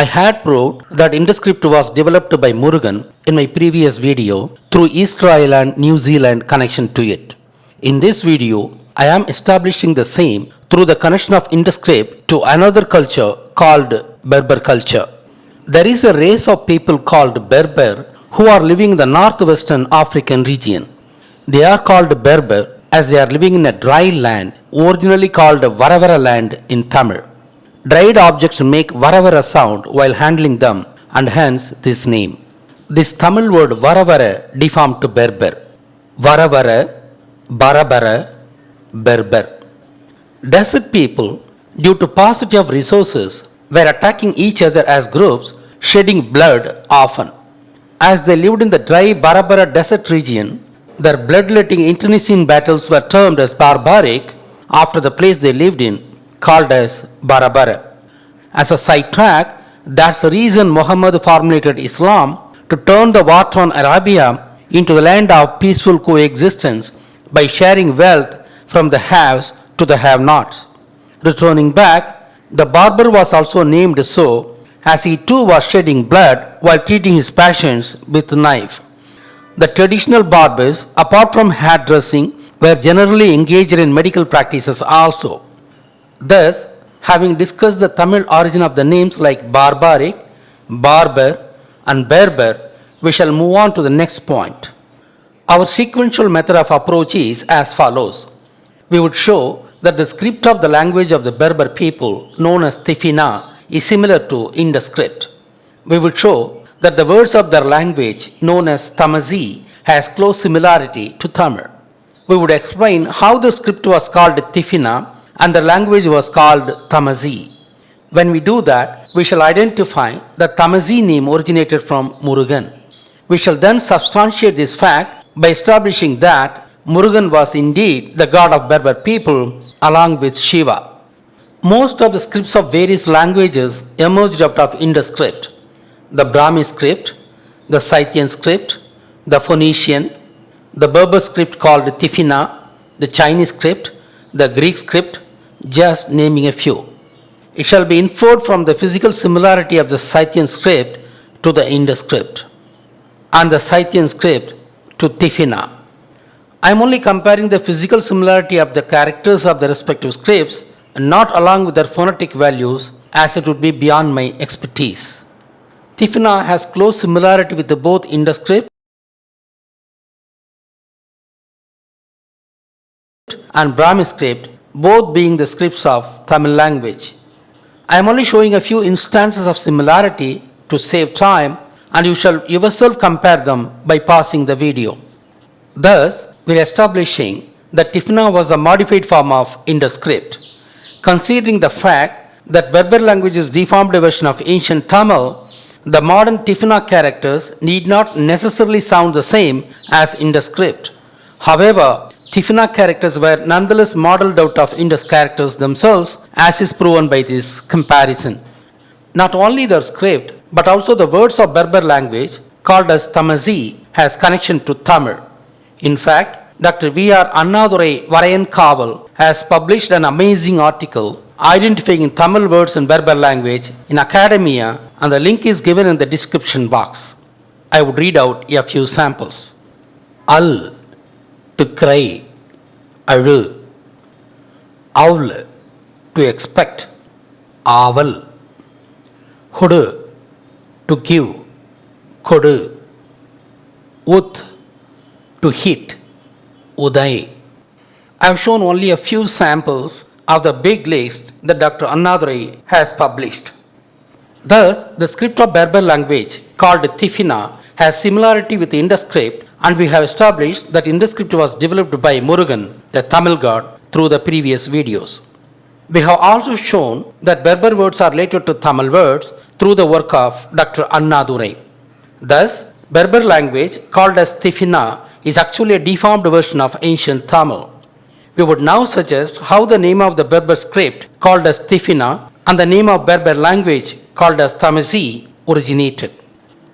I had proved that Indus script was developed by Murugan in my previous video through Israel and New Zealand connection to it. In this video, I am establishing the same through the connection of Indus script to another culture called Berber culture. There is a race of people called Berber who are living in the northwestern African region. They are called Berber as they are living in a dry land originally called Varavara land in Tamil. Dried objects make Varavara sound while handling them and hence this name. This Tamil word Varavara deformed to Berber. Varavara, Barabara, Berber. Desert people, due to paucity of resources, were attacking each other as groups, shedding blood often. As they lived in the dry Barabara desert region, their bloodletting internecine battles were termed as barbaric after the place they lived in, called as Berber. As a sidetrack, that's the reason Muhammad formulated Islam to turn the war-torn Arabia into the land of peaceful coexistence by sharing wealth from the haves to the have-nots. Returning back, the barber was also named so as he too was shedding blood while treating his patients with a knife. The traditional barbers, apart from hairdressing, were generally engaged in medical practices also. Thus, having discussed the Tamil origin of the names like barbaric, barber, and Berber, we shall move on to the next point. Our sequential method of approach is as follows. We would show that the script of the language of the Berber people, known as Tifina, is similar to Indus script. We would show that the words of their language, known as Tamazi, has close similarity to Tamil. We would explain how the script was called Tifina and the language was called Tamazi. When we do that, we shall identify that Tamazi name originated from Murugan. We shall then substantiate this fact by establishing that Murugan was indeed the god of Berber people along with Shiva. Most of the scripts of various languages emerged out of Indus script. The Brahmi script, the Scythian script, the Phoenician, the Berber script called Tifina, the Chinese script, the Greek script, just naming a few. It shall be inferred from the physical similarity of the Scythian script to the Indus script and the Scythian script to Tifina. I am only comparing the physical similarity of the characters of the respective scripts and not along with their phonetic values, as it would be beyond my expertise. Tifina has close similarity with both Indus script and Brahmi script, both being the scripts of Tamil language. I am only showing a few instances of similarity to save time, and you shall yourself compare them by pausing the video. Thus, we are establishing that Tifina was a modified form of Indus script. Considering the fact that Berber language is a deformed version of ancient Tamil, the modern Tifina characters need not necessarily sound the same as Indus script. However, Tifina characters were nonetheless modeled out of Indus characters themselves, as is proven by this comparison. Not only their script, but also the words of Berber language, called as Tamazi, has connection to Tamil. In fact, Dr. V.R. Annadurai Varayan Kaval has published an amazing article identifying Tamil words in Berber language in Academia, and the link is given in the description box. I would read out a few samples. Al, to cry, Aru. Owl, to expect, Aval. Hudu, to give, Kodu. Ut, to hit, Uday. I have shown only a few samples of the big list that Dr. Annadurai has published. Thus, the script of Berber language called Tifina has similarity with the Indus script, and we have established that Indus script was developed by Murugan, the Tamil god, through the previous videos. We have also shown that Berber words are related to Tamil words through the work of Dr. Annadurai. Thus, Berber language called as Tifina is actually a deformed version of ancient Tamil. We would now suggest how the name of the Berber script called as Tifina and the name of Berber language called as Tamazi originated.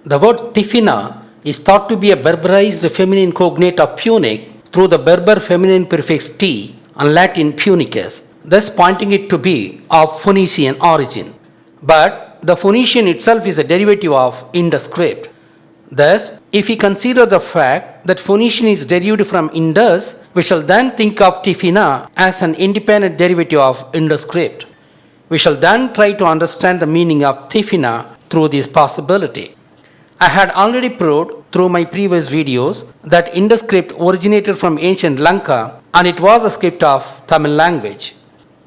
The word Tifina is thought to be a Berberized feminine cognate of Punic through the Berber feminine prefix T and Latin Punicus, thus pointing it to be of Phoenician origin. But the Phoenician itself is a derivative of Indus script. Thus, if we consider the fact that Phoenician is derived from Indus, we shall then think of Tifina as an independent derivative of Indus script. We shall then try to understand the meaning of Tifina through this possibility. I had already proved through my previous videos that Indus script originated from ancient Lanka and it was a script of Tamil language.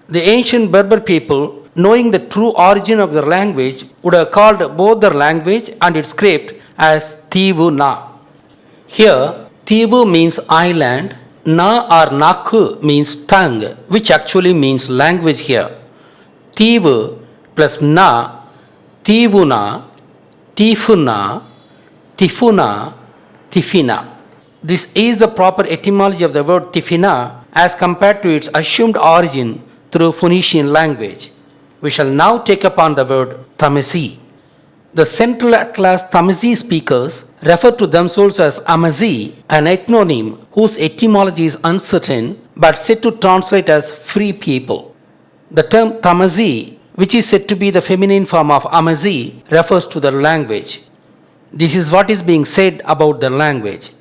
The ancient Berber people, knowing the true origin of their language, would have called both their language and its script as Tivu Na. Here, Tivu means island, Na or Naku means tongue, which actually means language here. Tivu plus Na, Tivuna, Tifuna, Tifuna, Tifina. This is the proper etymology of the word Tifina as compared to its assumed origin through Phoenician language. We shall now take upon the word Tamizi. The Central Atlas Tamizi speakers refer to themselves as Amazi, an ethnonym whose etymology is uncertain but said to translate as free people. The term Tamazi, which is said to be the feminine form of Amazi, refers to their language. This is what is being said about their language.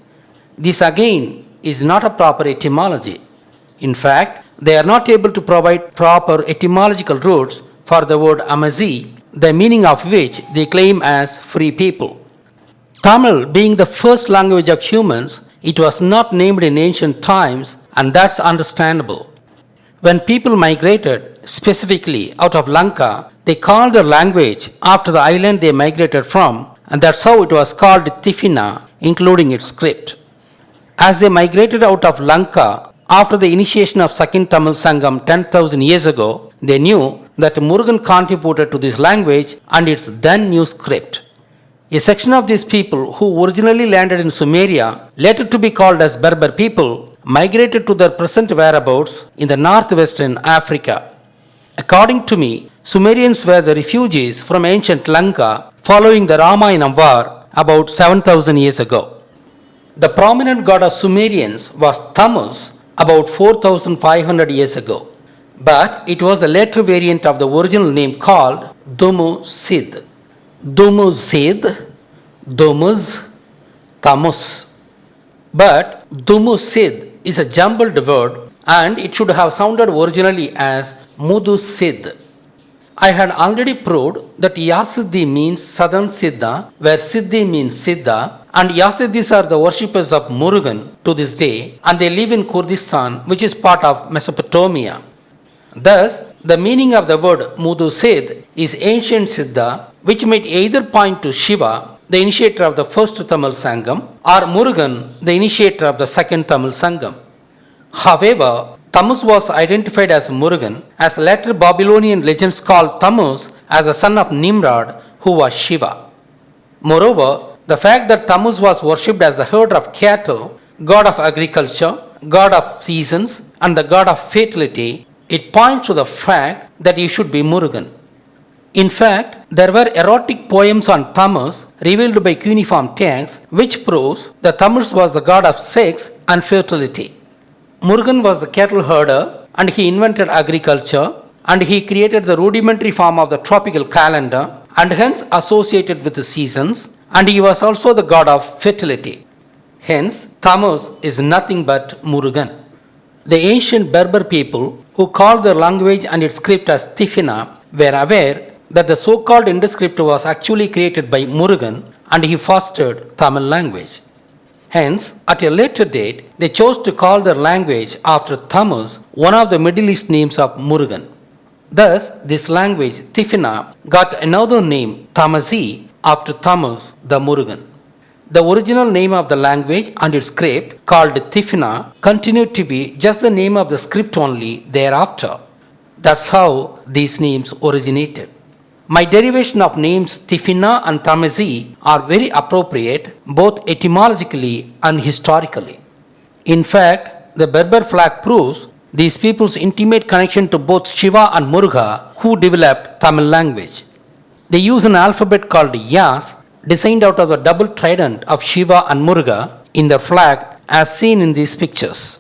This again is not a proper etymology. In fact, they are not able to provide proper etymological roots for the word Amazi, the meaning of which they claim as free people. Tamil being the first language of humans, it was not named in ancient times, and that's understandable. When people migrated, specifically out of Lanka, they called their language after the island they migrated from, and that's how it was called Tifina, including its script. As they migrated out of Lanka after the initiation of Second Tamil Sangam 10,000 years ago, they knew that Murugan contributed to this language and its then new script. A section of these people who originally landed in Sumeria, later to be called as Berber people, migrated to their present whereabouts in the northwestern Africa. According to me, Sumerians were the refugees from ancient Lanka following the Ramayana war about 7,000 years ago. The prominent god of Sumerians was Tammuz about 4,500 years ago, but it was a later variant of the original name called Dumu Sid. Dumu Sid, Dumuz, Tammuz. But Dumu Sid is a jumbled word and it should have sounded originally as Mudu Sid. I had already proved that Yasiddhi means southern Siddha, where Siddhi means Siddha, and Yasiddhis are the worshippers of Murugan to this day, and they live in Kurdistan, which is part of Mesopotamia. Thus, the meaning of the word Mudu Sid is ancient Siddha, which might either point to Shiva, the initiator of the first Tamil Sangam, or Murugan, the initiator of the second Tamil Sangam. However, Tammuz was identified as Murugan, as later Babylonian legends called Tammuz as the son of Nimrod, who was Shiva. Moreover, the fact that Tammuz was worshipped as the herder of cattle, god of agriculture, god of seasons, and the god of fertility, it points to the fact that he should be Murugan. In fact, there were erotic poems on Tammuz revealed by cuneiform texts, which proves that Tammuz was the god of sex and fertility. Murugan was the cattle herder and he invented agriculture and he created the rudimentary form of the tropical calendar and hence associated with the seasons, and he was also the god of fertility. Hence, Tammuz is nothing but Murugan. The ancient Berber people who called their language and its script as Tifina were aware that the so-called Indus script was actually created by Murugan and he fostered Tamil language. Hence, at a later date, they chose to call their language after Tammuz, one of the Middle East names of Murugan. Thus, this language, Tifina, got another name, Tamazi, after Tammuz, the Murugan. The original name of the language and its script, called Tifina, continued to be just the name of the script only thereafter. That's how these names originated. My derivation of names Tifina and Tamazi are very appropriate both etymologically and historically. In fact, the Berber flag proves these people's intimate connection to both Shiva and Muruga, who developed Tamil language. They use an alphabet called Yas, designed out of the double trident of Shiva and Muruga in their flag as seen in these pictures.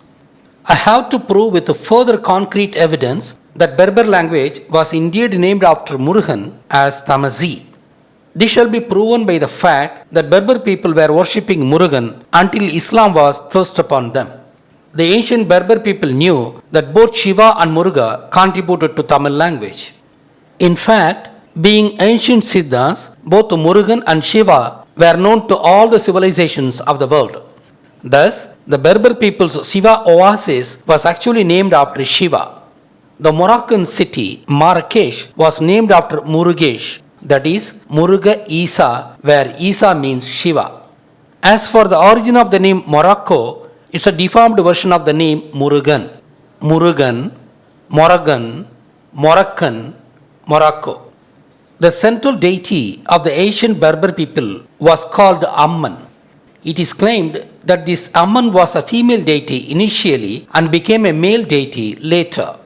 I have to prove with further concrete evidence that Berber language was indeed named after Murugan as Tamazi. This shall be proven by the fact that Berber people were worshipping Murugan until Islam was thrust upon them. The ancient Berber people knew that both Shiva and Muruga contributed to Tamil language. In fact, being ancient Siddhas, both Murugan and Shiva were known to all the civilizations of the world. Thus, the Berber people's Shiva oasis was actually named after Shiva. The Moroccan city Marrakesh was named after Murugesh, that is Muruga Isa, where Isa means Shiva. As for the origin of the name Morocco, it's a deformed version of the name Murugan. Murugan, Moroccan, Moroccan, Morocco. The central deity of the ancient Berber people was called Amman. It is claimed that this Amman was a female deity initially and became a male deity later.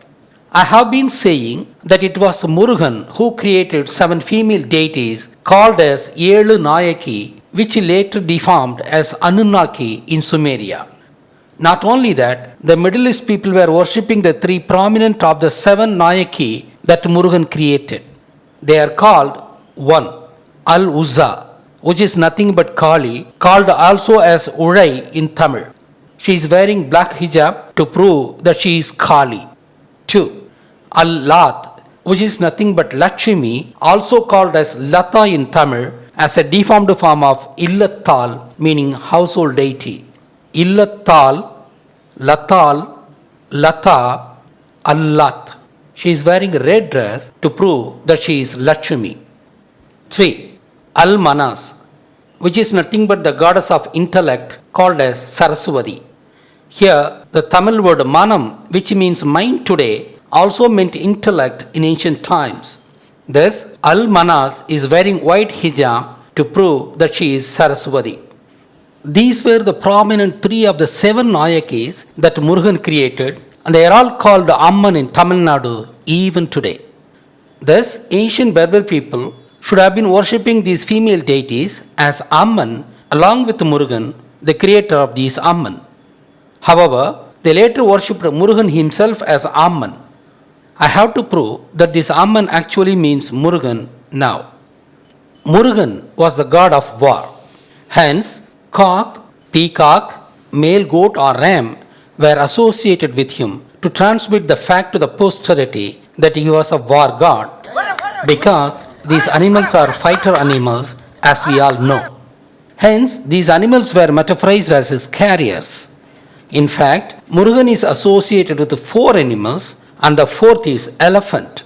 I have been saying that it was Murugan who created 7 female deities called as Elu Nayaki, which he later deformed as Anunnaki in Sumeria. Not only that, the Middle East people were worshipping the 3 prominent of the 7 Nayaki that Murugan created. They are called 1. Al-Uzza, which is nothing but Kali, called also as Urai in Tamil. She is wearing black hijab to prove that she is Kali. 2. Al-Lat, which is nothing but Lakshmi, also called as Lata in Tamil, as a deformed form of Illattal, meaning household deity. Illattal, Latal, Lata, Allat. She is wearing a red dress to prove that she is Lakshmi. 3. Al-Manas, which is nothing but the goddess of intellect called as Saraswati. Here, the Tamil word Manam, which means mind today, also meant intellect in ancient times. Thus, Al-Manas is wearing white hijab to prove that she is Saraswati. These were the prominent 3 of the 7 Nayakis that Murugan created, and they are all called Amman in Tamil Nadu even today. Thus, ancient Berber people should have been worshipping these female deities as Amman along with Murugan, the creator of these Amman. However, they later worshipped Murugan himself as Amman. I have to prove that this Amman actually means Murugan now. Murugan was the god of war. Hence, cock, peacock, male goat or ram were associated with him to transmit the fact to the posterity that he was a war god, because these animals are fighter animals, as we all know. Hence, these animals were metaphorized as his carriers. In fact, Murugan is associated with 4 animals, and the 4th is elephant.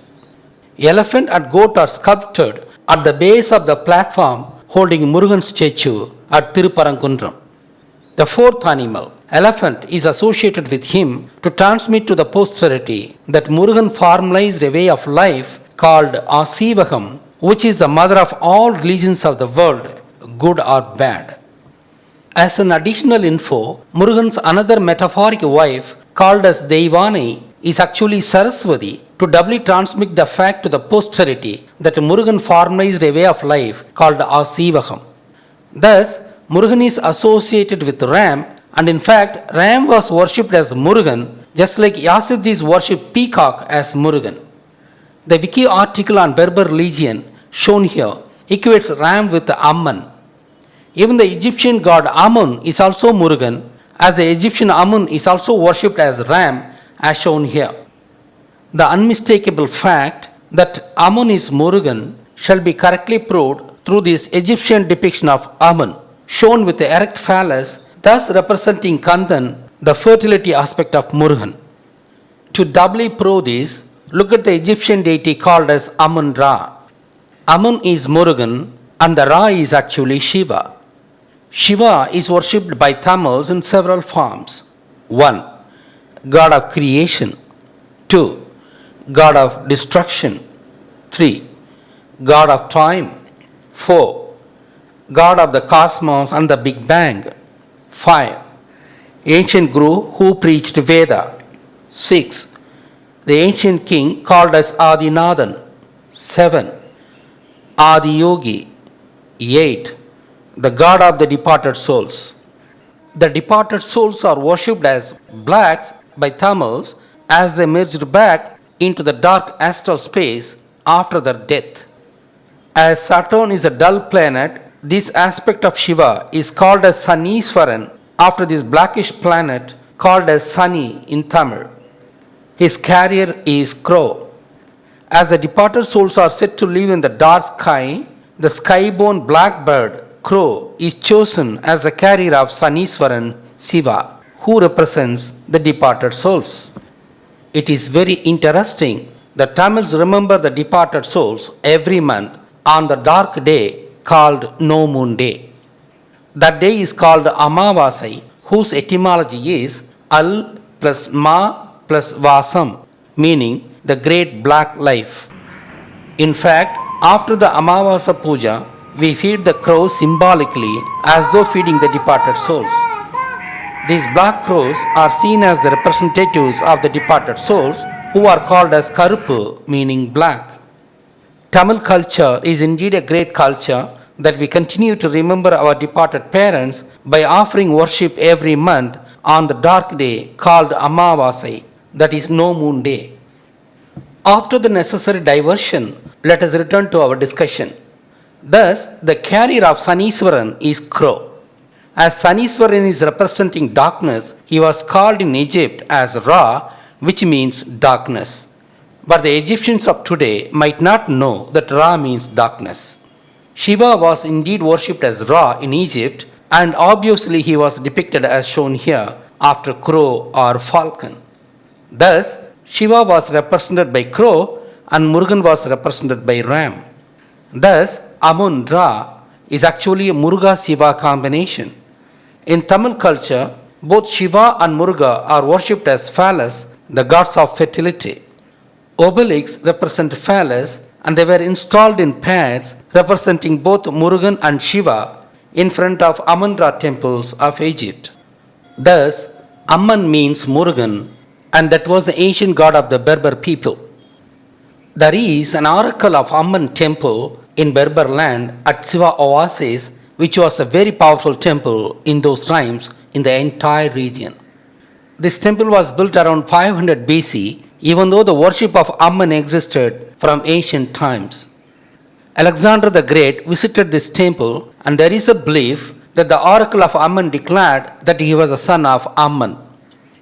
Elephant and goat are sculpted at the base of the platform holding Murugan's statue at Tiruparangundram. The 4th animal, elephant, is associated with him to transmit to the posterity that Murugan formalized a way of life called Asivagam, which is the mother of all religions of the world, good or bad. As an additional info, Murugan's another metaphoric wife, called as Deivani, is actually Saraswati, to doubly transmit the fact to the posterity that Murugan formalized a way of life called Asivagam. Thus, Murugan is associated with Ram, and in fact, Ram was worshipped as Murugan, just like Yazidis worship peacock as Murugan. The wiki article on Berber religion shown here equates Ram with Amman. Even the Egyptian god Amun is also Murugan, as the Egyptian Amun is also worshipped as Ram, as shown here. The unmistakable fact that Amun is Murugan shall be correctly proved through this Egyptian depiction of Amun, shown with the erect phallus, thus representing Kandan, the fertility aspect of Murugan. To doubly prove this, look at the Egyptian deity called as Amun Ra. Amun is Murugan and the Ra is actually Shiva. Shiva is worshipped by Tamils in several forms. 1. God of creation. 2. God of destruction. 3. God of time. 4. God of the cosmos and the Big Bang. 5. Ancient guru who preached Veda. 6. The ancient king called as Adinathan. 7. Adi Yogi. 8. The god of the departed souls. The departed souls are worshipped as blacks by Tamils as they merged back into the dark astral space after their death. As Saturn is a dull planet, this aspect of Shiva is called as Saniswaran after this blackish planet called as Sani in Tamil. His carrier is crow. As the departed souls are said to live in the dark sky, the sky-born blackbird, crow, is chosen as the carrier of Saniswaran, Shiva, who represents the departed souls. It is very interesting that Tamils remember the departed souls every month on the dark day called No Moon Day. That day is called Amavasai, whose etymology is Al plus Ma plus Vasam, meaning the great black life. In fact, after the Amavasa Puja, we feed the crows symbolically as though feeding the departed souls. These black crows are seen as the representatives of the departed souls who are called as Karuppu, meaning black. Tamil culture is indeed a great culture that we continue to remember our departed parents by offering worship every month on the dark day called Amavasai, that is No Moon Day. After the necessary diversion, let us return to our discussion. Thus, the carrier of Saniswaran is crow. As Saniswaran is representing darkness, he was called in Egypt as Ra, which means darkness. But the Egyptians of today might not know that Ra means darkness. Shiva was indeed worshipped as Ra in Egypt, and obviously he was depicted as shown here after crow or falcon. Thus, Shiva was represented by crow and Murugan was represented by ram. Thus, Amun Ra is actually a Muruga Shiva combination. In Tamil culture, both Shiva and Muruga are worshipped as phallus, the gods of fertility. Obelisks represent phallus and they were installed in pairs representing both Murugan and Shiva in front of Amun-Ra temples of Egypt. Thus, Amman means Murugan, and that was the ancient god of the Berber people. There is an oracle of Amman temple in Berber land at Siva Oasis, which was a very powerful temple in those times in the entire region. This temple was built around 500 BC, even though the worship of Amman existed from ancient times. Alexander the Great visited this temple, and there is a belief that the oracle of Amman declared that he was a son of Amman.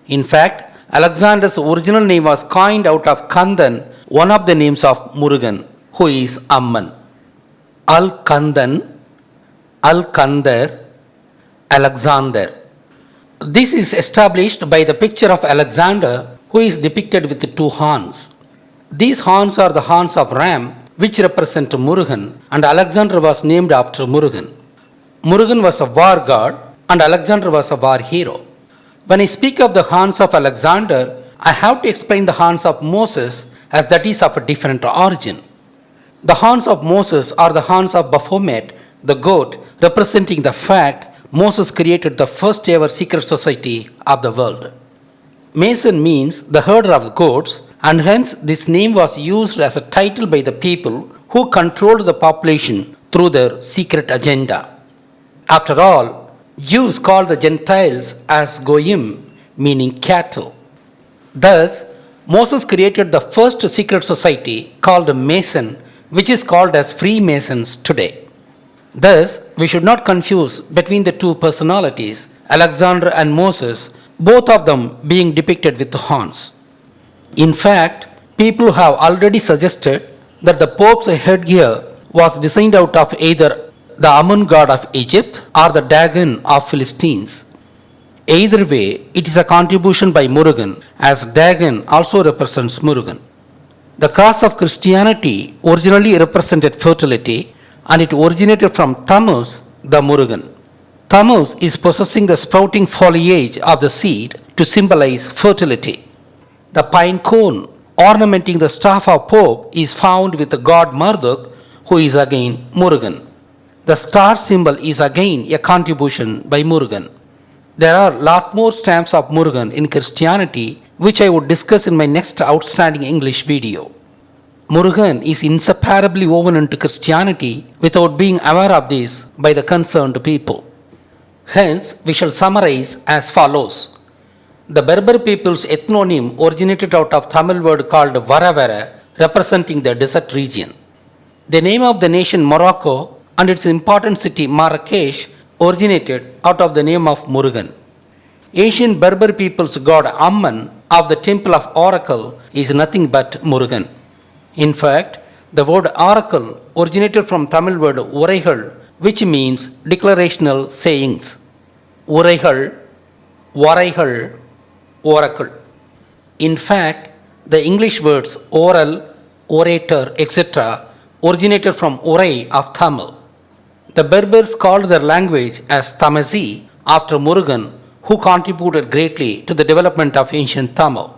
In fact, Alexander's original name was coined out of Kandan, one of the names of Murugan, who is Amman. Al-Kandan, Al-Kandar, Alexander. This is established by the picture of Alexander, who is depicted with two horns. These horns are the horns of ram, which represent Murugan, and Alexander was named after Murugan. Murugan was a war god, and Alexander was a war hero. When I speak of the horns of Alexander, I have to explain the horns of Moses, as that is of a different origin. The horns of Moses are the horns of Baphomet, the goat, representing the fact Moses created the first ever secret society of the world. Mason means the herder of goats, and hence this name was used as a title by the people who controlled the population through their secret agenda. After all, Jews called the Gentiles as Goyim, meaning cattle. Thus, Moses created the first secret society called Mason, which is called as Freemasons today. Thus, we should not confuse between the two personalities, Alexander and Moses, both of them being depicted with horns. In fact, people have already suggested that the Pope's headgear was designed out of either the Amun god of Egypt or the Dagon of Philistines. Either way, it is a contribution by Murugan, as Dagon also represents Murugan. The cross of Christianity originally represented fertility, and it originated from Tammuz, the Murugan. Tammuz is possessing the sprouting foliage of the seed to symbolize fertility. The pine cone ornamenting the staff of Pope is found with the god Marduk, who is again Murugan. The star symbol is again a contribution by Murugan. There are a lot more stamps of Murugan in Christianity, which I would discuss in my next outstanding English video. Murugan is inseparably woven into Christianity without being aware of this by the concerned people. Hence, we shall summarize as follows. The Berber people's ethnonym originated out of Tamil word called Varavara, representing the desert region. The name of the nation Morocco and its important city Marrakesh originated out of the name of Murugan. Ancient Berber people's god Amman of the temple of oracle is nothing but Murugan. In fact, the word oracle originated from Tamil word Uraigal, which means declarational sayings. Uraigal, Varaigal, oracle. In fact, the English words oral, orator, etc. originated from Urai of Tamil. The Berbers called their language as Tamazi after Murugan, who contributed greatly to the development of ancient Tamil.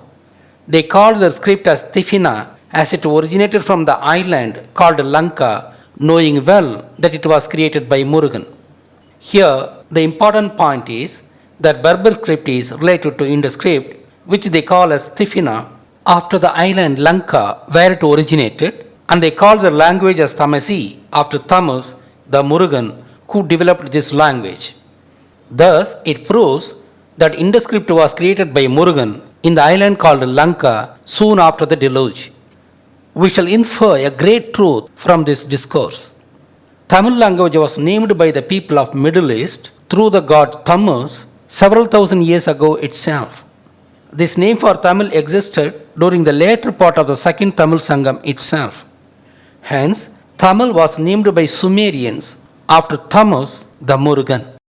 They called their script as Tifina as it originated from the island called Lanka, knowing well that it was created by Murugan. Here, the important point is that Berber script is related to Indus script, which they call as Tifina, after the island Lanka where it originated, and they call their language as Tamasi after Tamus, the Murugan, who developed this language. Thus, it proves that Indus script was created by Murugan in the island called Lanka soon after the deluge. We shall infer a great truth from this discourse. Tamil language was named by the people of Middle East through the god Tammuz several thousand years ago itself. This name for Tamil existed during the later part of the second Tamil Sangam itself. Hence, Tamil was named by Sumerians after Tammuz the Murugan.